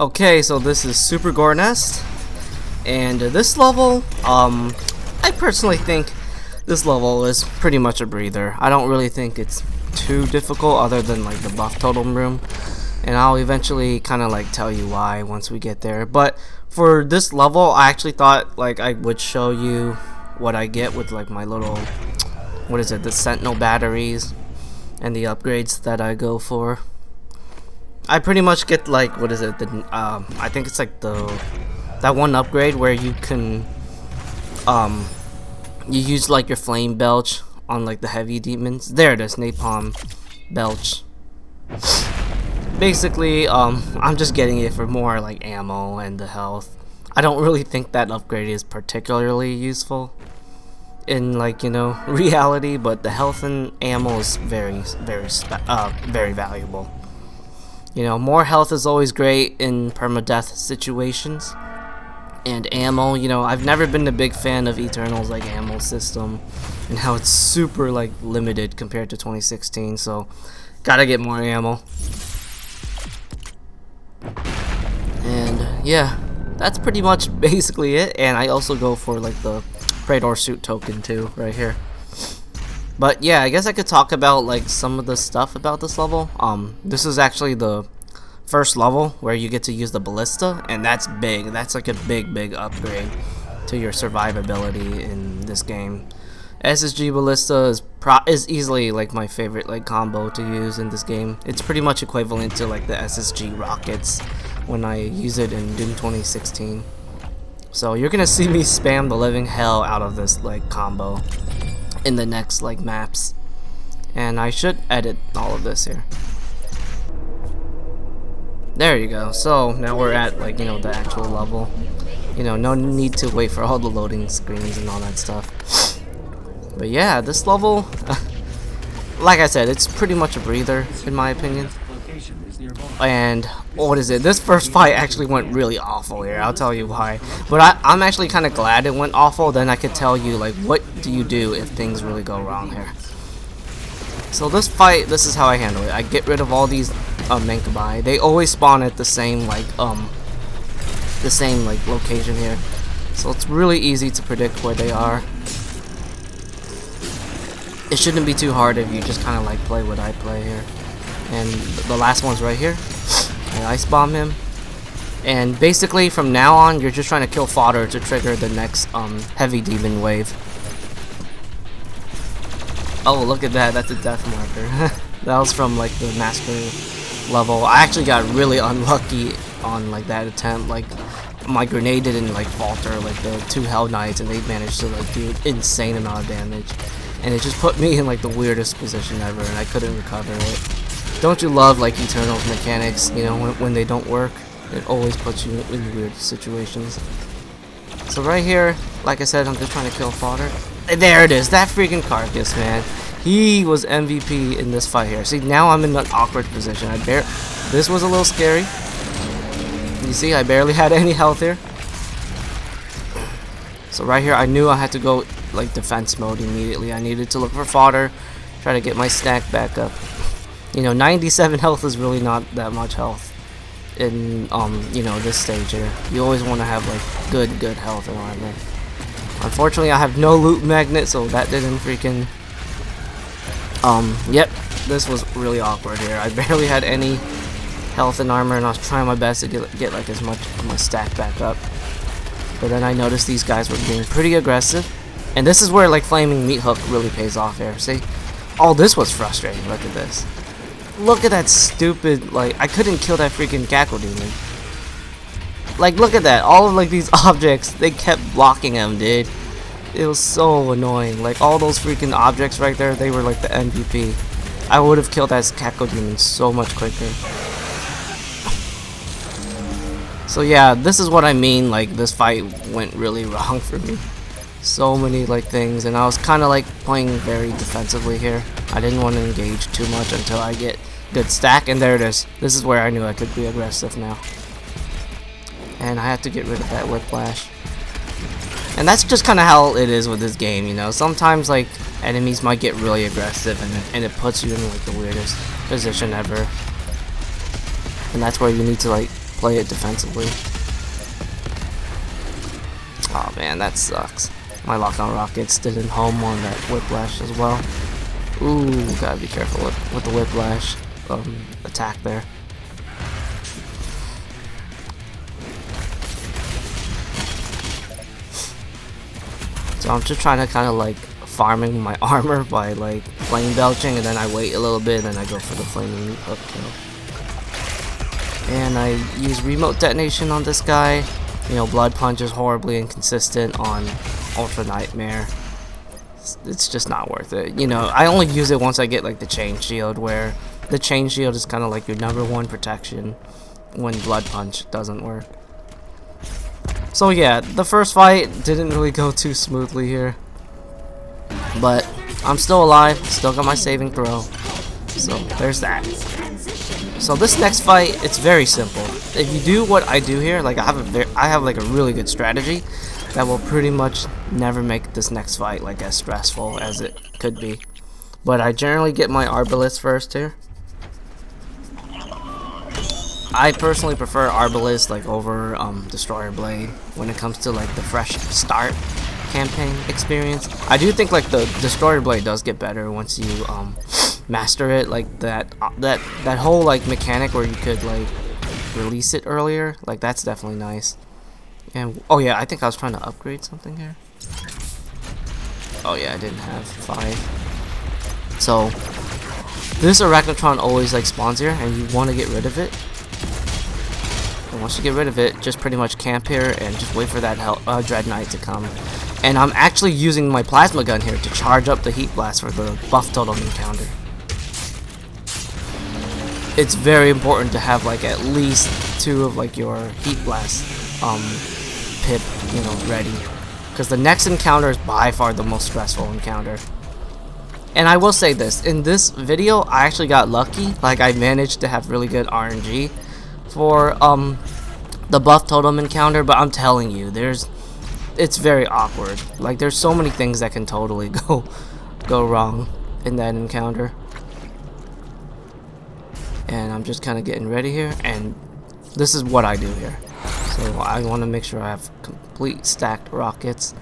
Okay, so this is Super Gore Nest, and this level, I personally think this level is pretty much a breather. I don't really think it's too difficult other than like the Buff Totem room, and I'll eventually kind of like tell you why once we get there. But for this level, I actually thought like I would show you what I get with like my little, what is it, the Sentinel batteries and the upgrades that I go for. I pretty much get like, what is it, the I think it's like that one upgrade where you can you use like your flame belch on like the heavy demons. There it is, napalm belch. Basically, I'm just getting it for more like ammo and the health. I don't really think that upgrade is particularly useful in, like, you know, reality, but the health and ammo is very valuable. You know, more health is always great in permadeath situations. And ammo, you know, I've never been a big fan of Eternal's like ammo system and how it's super like limited compared to 2016, so gotta get more ammo. And yeah, that's pretty much basically it. And I also go for like the Praetor suit token too, right here. But yeah, I guess I could talk about like some of the stuff about this level. This is actually the first level where you get to use the Ballista, and that's big. That's like a big upgrade to your survivability in this game. SSG Ballista is easily like my favorite like combo to use in this game. It's pretty much equivalent to like the SSG rockets when I use it in Doom 2016. So you're gonna see me spam the living hell out of this like combo in the next like maps, and I should edit all of this here. There you go. So now we're at like, you know, the actual level. You know, no need to wait for all the loading screens and all that stuff. But yeah, this level, like I said, it's pretty much a breather in my opinion. And what is it? This first fight actually went really awful here. I'll tell you why. But I'm actually kind of glad it went awful. Then I could tell you like what do you do if things really go wrong here. So this fight, this is how I handle it. I get rid of all these Mankabai. They always spawn at the same like location here. So it's really easy to predict where they are. It shouldn't be too hard if you just kind of like play what I play here. And the last one's right here. I ice bomb him. And basically from now on you're just trying to kill fodder to trigger the next heavy demon wave. Oh, look at that, that's a death marker. That was from like the master level. I actually got really unlucky on like that attempt. Like my grenade didn't like falter like the two Hell Knights, and they managed to like do insane amount of damage. And it just put me in like the weirdest position ever, and I couldn't recover it. Don't you love like Eternal's mechanics, you know, when they don't work? It always puts you in weird situations. So right here, like I said, I'm just trying to kill fodder. There it is, that freaking carcass, man. He was MVP in this fight here. See, now I'm in an awkward position. This was a little scary. You see, I barely had any health here. So right here, I knew I had to go like defense mode immediately. I needed to look for fodder, try to get my stack back up. You know, 97 health is really not that much health in you know, this stage here. You always want to have like good health and armor. Unfortunately, I have no loot magnet, so that didn't freaking yep, this was really awkward here. I barely had any health and armor, and I was trying my best to get like as much of my stack back up. But then I noticed these guys were being pretty aggressive, and this is where like flaming meat hook really pays off here. See, oh, this was frustrating. Look at this. Look at that stupid, like, I couldn't kill that freaking cackle demon. Like, look at that. All of like these objects, they kept blocking him, dude. It was so annoying. Like, all those freaking objects right there, they were like the MVP. I would have killed that cackle demon so much quicker. So yeah, this is what I mean. Like, this fight went really wrong for me. So many like things, and I was kind of like playing very defensively here. I didn't want to engage too much until I get good stack, and there it is. This is where I knew I could be aggressive now. And I have to get rid of that whiplash. And that's just kind of how it is with this game, you know. Sometimes like enemies might get really aggressive, and it puts you in like the weirdest position ever. And that's where you need to like play it defensively. Oh man, that sucks. My lock-on rockets didn't home on that whiplash as well. Ooh, gotta be careful with the whiplash attack there. So I'm just trying to kind of like farming my armor by like flame belching, and then I wait a little bit and then I go for the flaming meat hook kill. And I use remote detonation on this guy. You know, blood punch is horribly inconsistent on Ultra Nightmare. It's just not worth it. You know, I only use it once I get like the chain shield, where the chain shield is kind of like your #1 protection when blood punch doesn't work. So yeah, the first fight didn't really go too smoothly here, but I'm still alive, still got my saving throw, so there's that. So this next fight, it's very simple. If you do what I do here, like I have like a really good strategy that will pretty much never make this next fight like as stressful as it could be. But I generally get my Arbalist first here. I personally prefer Arbalist like over Destroyer Blade when it comes to like the fresh start campaign experience. I do think like the Destroyer Blade does get better once you master it, like that whole like mechanic where you could like release it earlier, like that's definitely nice. And oh yeah, I think I was trying to upgrade something here. Oh yeah, I didn't have 5. So this Arachnotron always like spawns here, and you want to get rid of it. And once you get rid of it, just pretty much camp here and just wait for that Dread Knight to come. And I'm actually using my plasma gun here to charge up the heat blast for the Buff Totem encounter. It's very important to have like at least 2 of like your heat blast pip, you know, ready, because the next encounter is by far the most stressful encounter. And I will say this, in this video I actually got lucky, like I managed to have really good RNG for the Buff Totem encounter, but I'm telling you, it's very awkward. Like there's so many things that can totally go wrong in that encounter. And I'm just kind of getting ready here, and this is what I do here. So I want to make sure I have complete stacked rockets,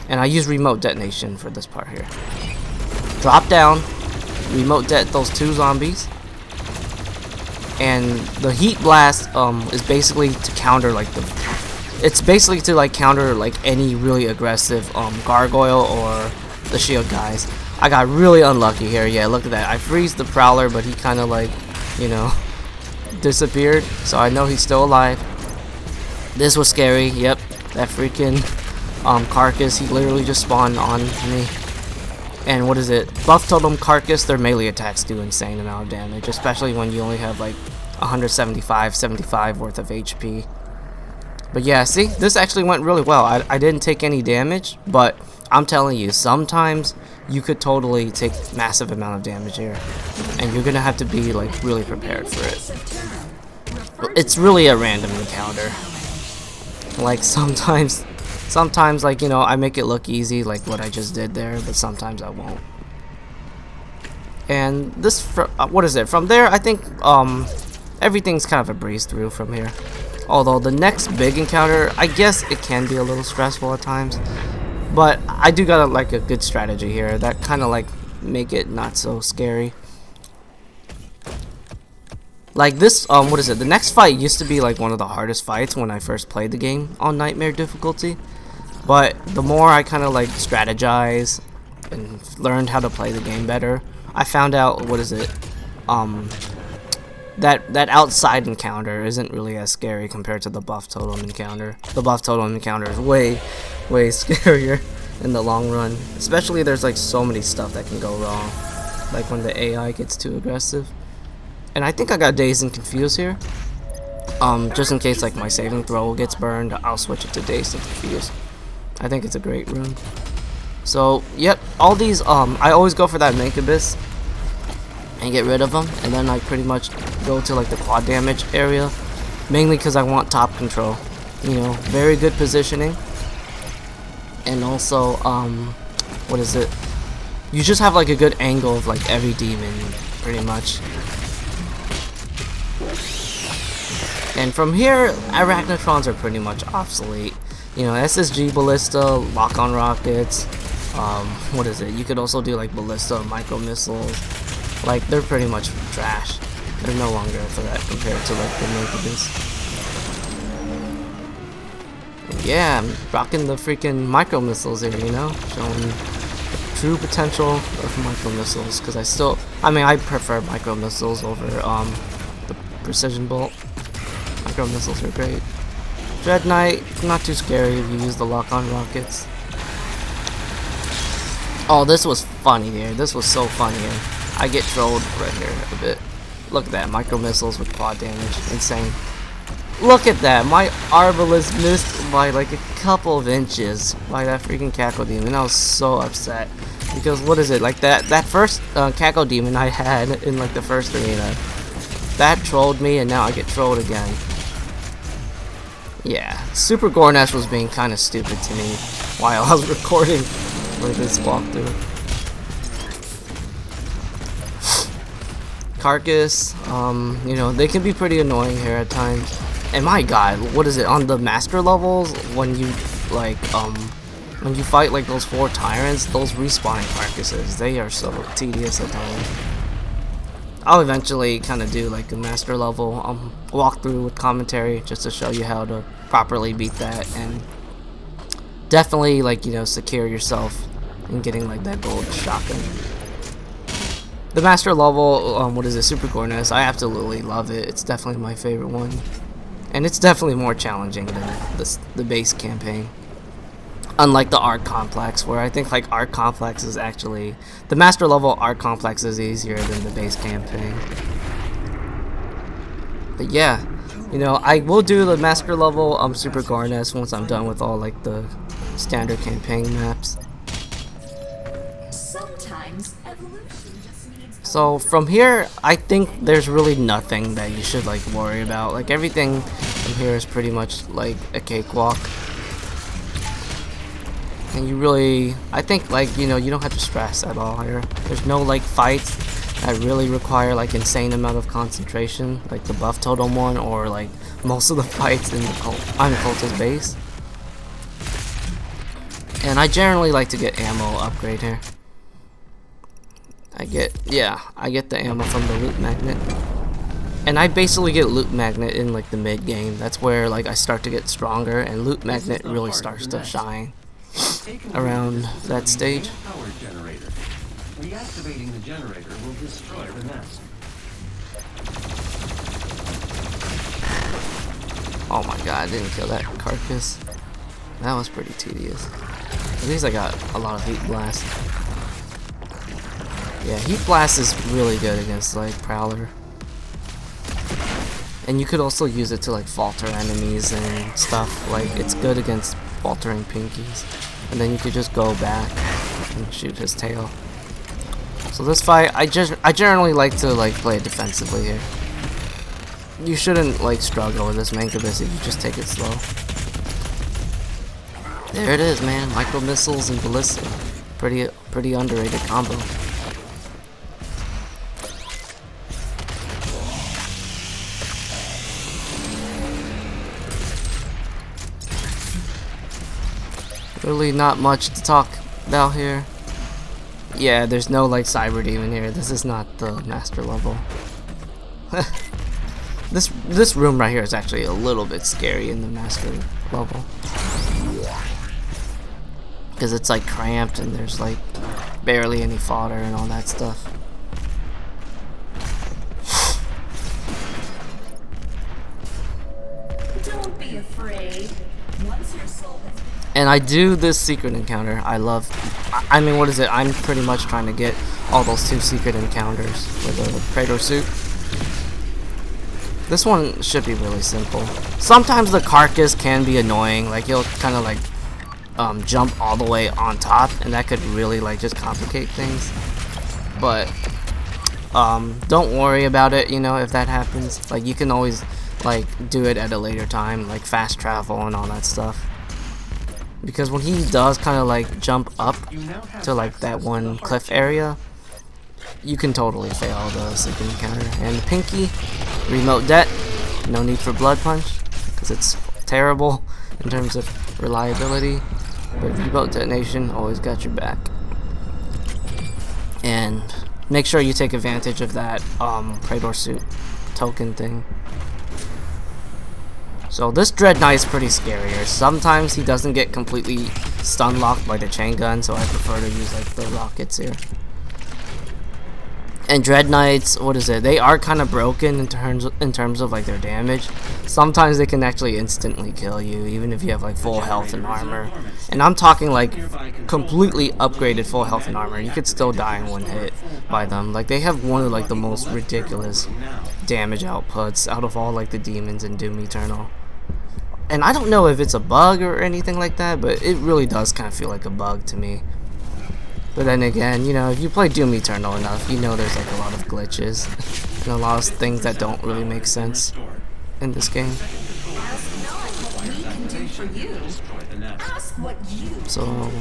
and I use remote detonation for this part here. Drop down, remote det those 2 zombies, and the heat blast is basically to counter like counter like any really aggressive gargoyle or the shield guys. I got really unlucky here. Yeah, look at that. I freeze the Prowler, but he kind of like, you know, disappeared, so I know he's still alive. This was scary. Yep, that freaking carcass, he literally just spawned on me. And what is it? Buff Totem carcass, their melee attacks do insane amount of damage, especially when you only have like 75 worth of HP. But yeah, see, this actually went really well. I didn't take any damage, but I'm telling you, sometimes you could totally take massive amount of damage here, and you're gonna have to be like really prepared for it. It's really a random encounter. Like sometimes like, you know, I make it look easy like what I just did there, but sometimes I won't. And this, what is it? From there, I think everything's kind of a breeze through from here. Although the next big encounter, I guess it can be a little stressful at times, but I do got like a good strategy here that kind of like make it not so scary. Like this, what is it? The next fight used to be like one of the hardest fights when I first played the game on Nightmare difficulty. But the more I kind of like strategize and learned how to play the game better, I found out, what is it? That outside encounter isn't really as scary compared to the Buff Totem encounter. The Buff Totem encounter is way scarier in the long run. Especially there's like so many stuff that can go wrong, like when the AI gets too aggressive. And I think I got Dazed and Confused here. Just in case like my saving throw gets burned, I'll switch it to Dazed and Confused. I think it's a great rune. So, yep, all these, I always go for that Mancubus and get rid of them, and then I pretty much go to like the quad damage area, mainly because I want top control. You know, very good positioning, and also, what is it? You just have like a good angle of like every demon, pretty much. And from here, Arachnotrons are pretty much obsolete. You know, SSG Ballista, lock-on rockets, what is it? You could also do like Ballista, micro missiles. Like, they're pretty much trash. They're no longer a threat compared to like the Incubus. Yeah, I'm rocking the freaking micro missiles here, you know? Showing the true potential of micro missiles, because I prefer micro missiles over the precision bolt. Micro missiles are great. Dread Knight, not too scary if you use the lock-on rockets. Oh, this was funny here. This was so funny here. I get trolled right here a bit. Look at that, micro missiles with quad damage. Insane. Look at that. My Arbalest missed by like a couple of inches by that freaking Cackle Demon. I was so upset. Because what is it? Like that first Cackle Demon I had in like the first arena. That trolled me, and now I get trolled again. Yeah, Super Gore was being kind of stupid to me while I was recording for this walkthrough. Carcass, you know, they can be pretty annoying here at times. And my god, what is it, on the master levels, when you, like, when you fight, like, those 4 tyrants, those respawning carcasses, they are so tedious at times. I'll eventually kind of do, like, a master level walkthrough with commentary, just to show you how to properly beat that, and definitely, like, you know, secure yourself in getting, like, that gold shotgun. The master level, what is it, Super Gore, I absolutely love it. It's definitely my favorite one. And it's definitely more challenging than the base campaign. Unlike the Arc Complex, where I think like Arc Complex is actually... The master level Arc Complex is easier than the base campaign. But yeah, you know, I will do the master level Super Gore once I'm done with all like the standard campaign maps. So from here, I think there's really nothing that you should like worry about. Like everything from here is pretty much like a cakewalk. And you really, I think like, you know, you don't have to stress at all here. There's no like fights that really require like insane amount of concentration, like the Buff Totem one, or like most of the fights in the Cultist base. And I generally like to get ammo upgrade here. I get the ammo from the loot magnet. And I basically get loot magnet in like the mid game. That's where like I start to get stronger, and loot magnet really starts to shine around that stage. Reactivating the generator will destroy the nest. Oh my god, I didn't kill that carcass. That was pretty tedious. At least I got a lot of heat blast. Yeah, heat blast is really good against like Prowler. And you could also use it to like falter enemies and stuff. Like it's good against faltering pinkies. And then you could just go back and shoot his tail. So this fight, I generally like to like play it defensively here. You shouldn't like struggle with this Mancubus if you just take it slow. There it is, man. Micro missiles and Ballista. Pretty underrated combo. Really not much to talk about here. Yeah, there's no like Cyber Demon here. This is not the master level. This room right here is actually a little bit scary in the master level. Because it's like cramped and there's like barely any fodder and all that stuff. Don't be afraid. Once your soul has been... And I do this secret encounter. I mean, what is it? I'm pretty much trying to get all those 2 secret encounters with the Praetor suit. This one should be really simple. Sometimes the carcass can be annoying. Like, you'll kind of like jump all the way on top, and that could really like just complicate things. But don't worry about it, you know, if that happens. Like, you can always like do it at a later time, like fast travel and all that stuff. Because when he does kind of like jump up to like that one cliff area, you can totally fail the secret encounter. And Pinky, remote det, No need for Blood Punch, because it's terrible in terms of reliability. But V-Boat Detonation always got your back. And make sure you take advantage of that Praetor Suit token thing. So this Dread Knight is pretty scarier. Sometimes he doesn't get completely stun locked by the chain gun, so I prefer to use like the rockets here. And Dread Knights, what is it? They are kind of broken in terms of like their damage. Sometimes they can actually instantly kill you, even if you have like full health and armor. And I'm talking like completely upgraded full health and armor. You could still die in one hit by them. Like they have one of like the most ridiculous damage outputs out of all like the demons in Doom Eternal. And I don't know if it's a bug or anything like that, but it really does kind of feel like a bug to me. But then again, you know, if you play Doom Eternal enough, you know there's like a lot of glitches and a lot of things that don't really make sense in this game. So,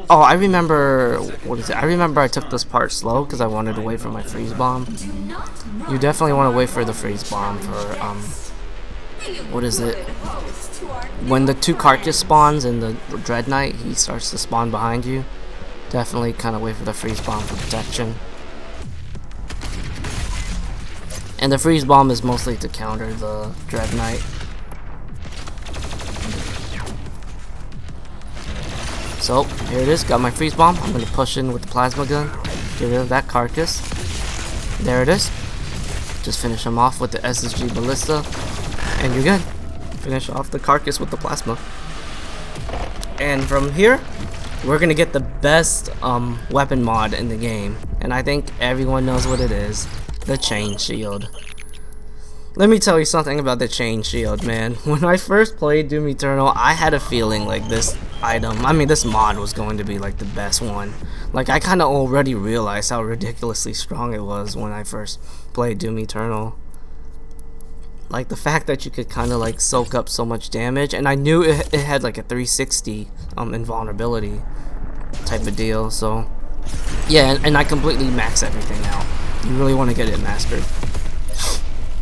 oh, I remember, what is it? I remember I took this part slow because I wanted to wait for my freeze bomb. You definitely want to wait for the freeze bomb for, what is it? When the 2 carcass spawns in the Dread Knight, he starts to spawn behind you. Definitely kind of wait for the freeze bomb for protection. And the freeze bomb is mostly to counter the Dread Knight. So, here it is, got my freeze bomb. I'm going to push in with the plasma gun, get rid of that carcass. There it is. Just finish him off with the SSG Ballista, and you're good. Finish off the carcass with the plasma. And from here, we're going to get the best weapon mod in the game. And I think everyone knows what it is. The Chain Shield. Let me tell you something about the Chain Shield, man. When I first played Doom Eternal, I had a feeling like this item, I mean this mod was going to be like the best one. Like I kind of already realized how ridiculously strong it was when I first played Doom Eternal. Like the fact that you could kind of like soak up so much damage, and I knew it had like a 360 invulnerability type of deal. So yeah, and I completely maxed everything out. You really want to get it mastered.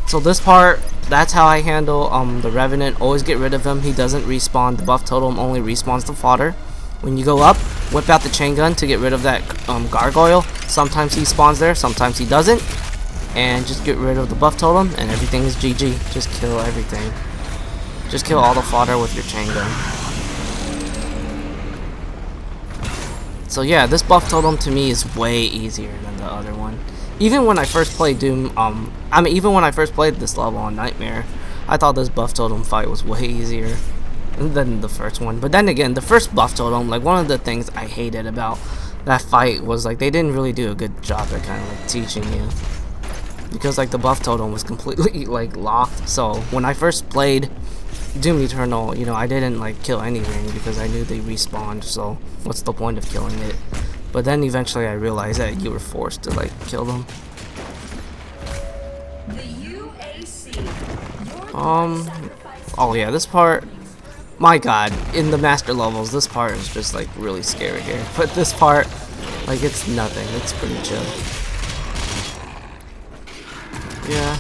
So this part, that's how I handle the Revenant. Always get rid of him. He doesn't respawn. The Buff Totem only respawns the fodder. When you go up, whip out the chain gun to get rid of that gargoyle. Sometimes he spawns there, sometimes he doesn't. And just get rid of the Buff Totem and everything is GG. Just kill everything. Just kill all the fodder with your chain gun. So yeah, this Buff Totem to me is way easier than the other one. Even when I first played Doom, even when I first played this level on Nightmare, I thought this Buff Totem fight was way easier than the first one. But then again, the first Buff Totem, like one of the things I hated about that fight was like they didn't really do a good job at kind of like teaching you. Because like the Buff Totem was completely like locked. So when I first played Doom Eternal, you know, I didn't like kill anything because I knew they respawned. So what's the point of killing it? But then eventually I realized that you were forced to like kill them. Oh yeah, this part, my god, in the master levels, this part is just like really scary here. But this part, like it's nothing, it's pretty chill. Yeah,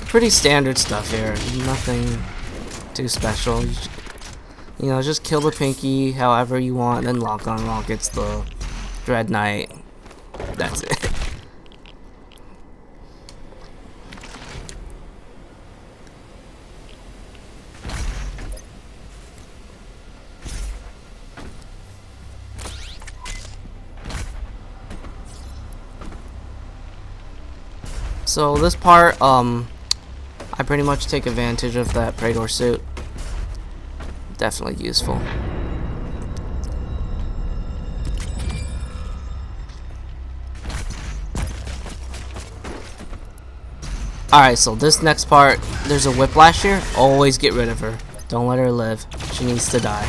pretty standard stuff here, nothing too special. You know, just kill the Pinky however you want, then lock on rockets the Dread Knight. That's it. So this part, I pretty much take advantage of that Praetor suit. Definitely useful. Alright, so this next part, there's a Whiplash here. Always get rid of her. Don't let her live. She needs to die.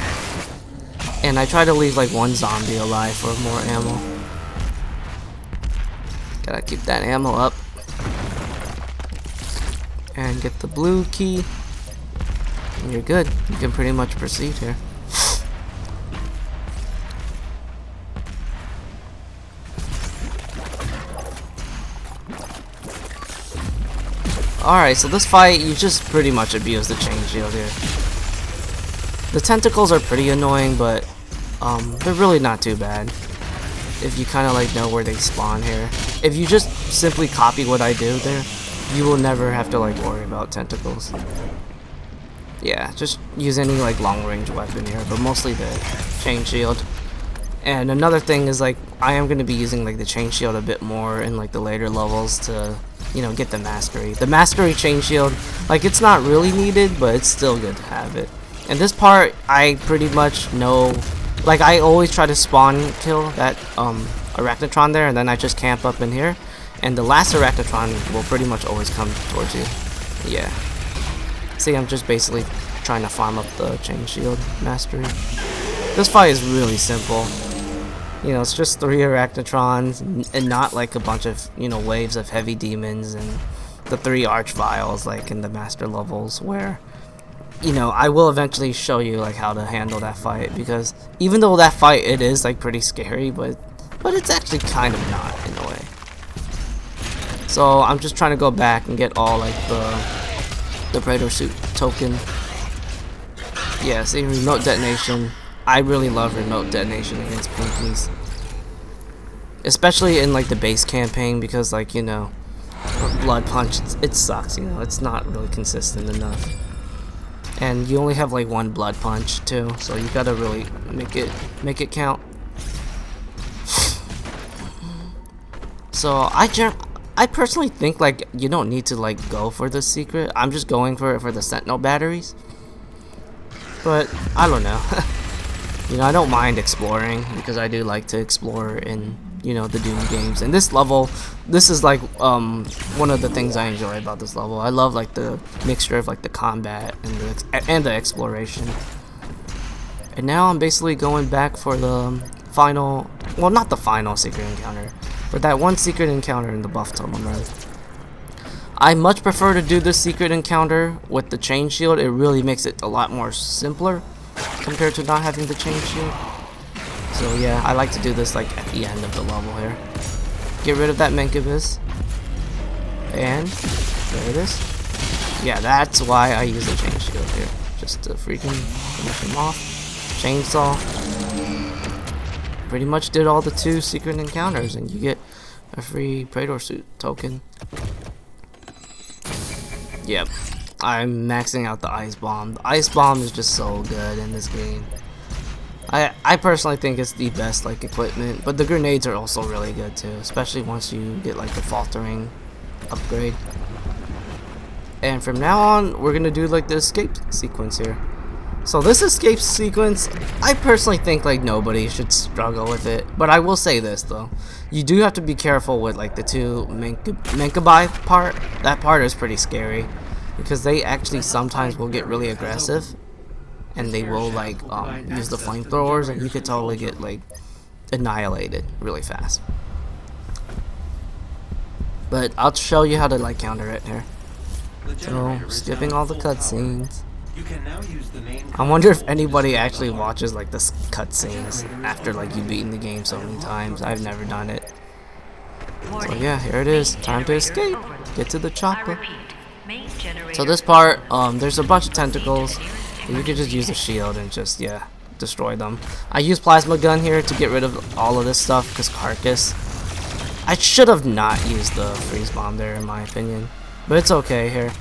And I try to leave like one zombie alive for more ammo. Gotta keep that ammo up. And get the blue key. And you're good. You can pretty much proceed here. Alright, so this fight, you just pretty much abuse the chain shield here. The tentacles are pretty annoying, but they're really not too bad if you kind of like know where they spawn here. If you just simply copy what I do there, you will never have to like worry about tentacles. Yeah, just use any like long range weapon here, but mostly the chain shield. And another thing is like I am going to be using like the chain shield a bit more in like the later levels to, you know, get the mastery. The mastery chain shield, like it's not really needed, but it's still good to have it. And this part, I pretty much know, like I always try to spawn kill that Arachnotron there, and then I just camp up in here, and the last Arachnotron will pretty much always come towards you. Yeah. See, I'm just basically trying to farm up the chain shield mastery. This fight is really simple. You know, it's just 3 Arachnotrons and not like a bunch of, you know, waves of heavy demons and the 3 Archviles like in the master levels where, you know, I will eventually show you like how to handle that fight, because even though that fight it is like pretty scary, but it's actually kind of not in a way. So I'm just trying to go back and get all like the Predator suit token. Yeah, see, remote detonation. I really love remote detonation against pinkies, especially in like the base campaign, because like, you know, blood punch, it sucks, you know, it's not really consistent enough, and you only have like 1 blood punch too, so you gotta really make it count. So I personally think like you don't need to like go for the secret. I'm just going for it for the sentinel batteries, but I don't know. You know, I don't mind exploring, because I do like to explore in, you know, the Doom games. And this level, this is like one of the things I enjoy about this level. I love like the mixture of like the combat and the exploration. And now I'm basically going back for the final, well, not the final secret encounter, but that one secret encounter in the Buff Totem run. I much prefer to do this secret encounter with the chain shield. It really makes it a lot more simpler compared to not having the chain shield. So yeah, I like to do this like at the end of the level here. Get rid of that Menkibus. And there it is. Yeah, that's why I use the chain shield here. Just to freaking finish him off. Chainsaw. Pretty much did all the 2 secret encounters, and you get a free Predator suit token. Yep. I'm maxing out the Ice Bomb. The Ice Bomb is just so good in this game. I personally think it's the best like equipment, but the grenades are also really good too, especially once you get like the faltering upgrade. And from now on, we're gonna do like the escape sequence here. So this escape sequence, I personally think like nobody should struggle with it, but I will say this though, you do have to be careful with like the 2 Menkabai part. That part is pretty scary, because they actually sometimes will get really aggressive, and they will like use the flamethrowers, and you could totally get like annihilated really fast. But I'll show you how to like counter it here. So skipping all the cutscenes. I wonder if anybody actually watches like the cutscenes after like you've beaten the game so many times. I've never done it. So yeah, here it is. Time to escape. Get to the chopper. So this part, there's a bunch of tentacles. You could just use a shield and just, yeah, destroy them. I use plasma gun here to get rid of all of this stuff, because carcass. I should have not used the freeze bomb there in my opinion, but it's okay here.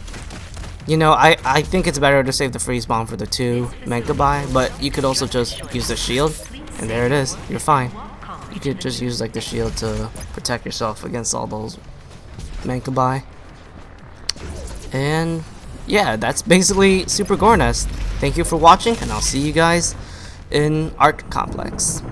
You know, I think it's better to save the freeze bomb for the 2 Menkabai, but you could also just use the shield, and there it is. You're fine. You could just use like the shield to protect yourself against all those Menkabai. And yeah, that's basically Super Gore Nest. Thank you for watching, and I'll see you guys in Art Complex.